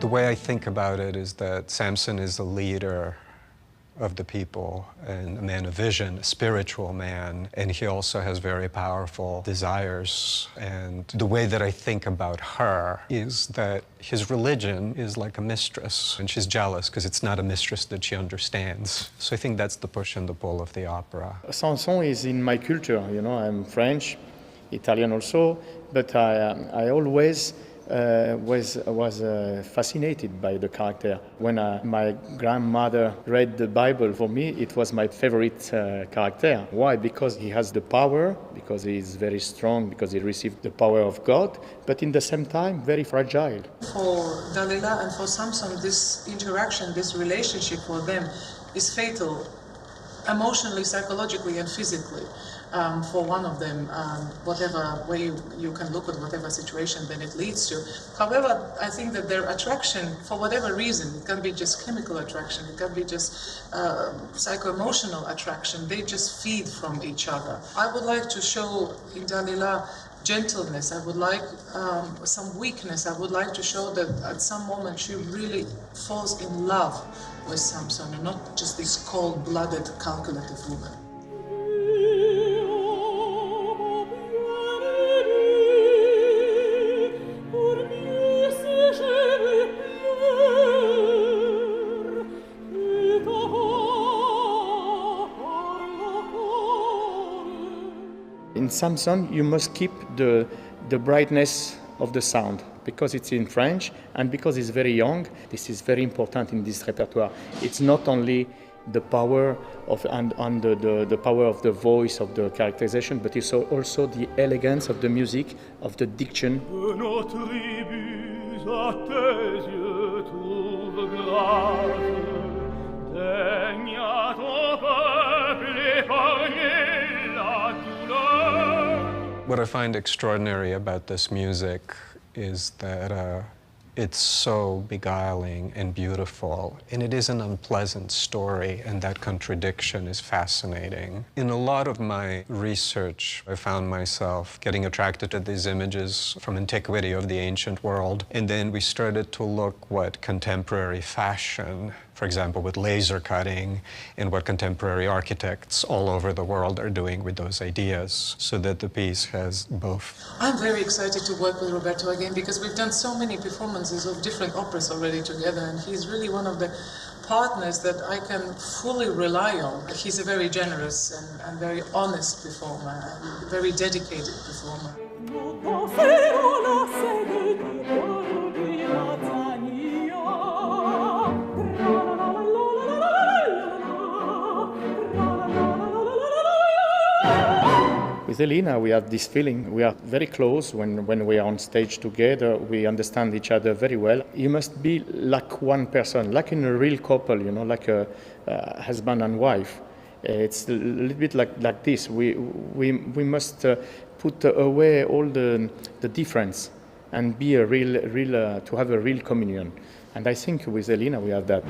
The way I think about it is that Samson is a leader of the people and a man of vision, a spiritual man, and he also has very powerful desires. And the way that I think about her is that his religion is like a mistress, and she's jealous because it's not a mistress that she understands. So I think that's the push and the pull of the opera. Samson is in my culture, you know, I'm French, Italian also, but I always was fascinated by the character. When my grandmother read the Bible for me, it was my favorite character. Why? Because he has the power, because he is very strong, because he received the power of God, but in the same time, very fragile. For Dalila and for Samson, this interaction, this relationship for them is fatal, emotionally, psychologically, and physically. For one of them, whatever way you can look at whatever situation then it leads to. However, I think that their attraction, for whatever reason, it can be just chemical attraction, it can be just psycho-emotional attraction, they just feed from each other. I would like to show in Dalila gentleness, I would like some weakness, I would like to show that at some moment she really falls in love with Samson and not just this cold-blooded, calculative woman. In Samson, you must keep the brightness of the sound because it's in French and because it's very young. This is very important in this repertoire. It's not only the power of and the power of the voice of the characterization, but it's also the elegance of the music, of the diction. What I find extraordinary about this music is that it's so beguiling and beautiful, and it is an unpleasant story, and that contradiction is fascinating. In a lot of my research, I found myself getting attracted to these images from antiquity of the ancient world, and then we started to look what contemporary fashion, for example, with laser cutting, and what contemporary architects all over the world are doing with those ideas, so that the piece has both. I'm very excited to work with Roberto again because we've done so many performances of different operas already together, and he's really one of the partners that I can fully rely on. He's a very generous and very honest performer, and a very dedicated performer. With Elena, we have this feeling, we are very close when we are on stage together, we understand each other very well. You must be like one person, like in a real couple, you know, like a husband and wife. It's a little bit like this. We must put away all the difference and be a real to have a real communion. And I think with Elena we have that.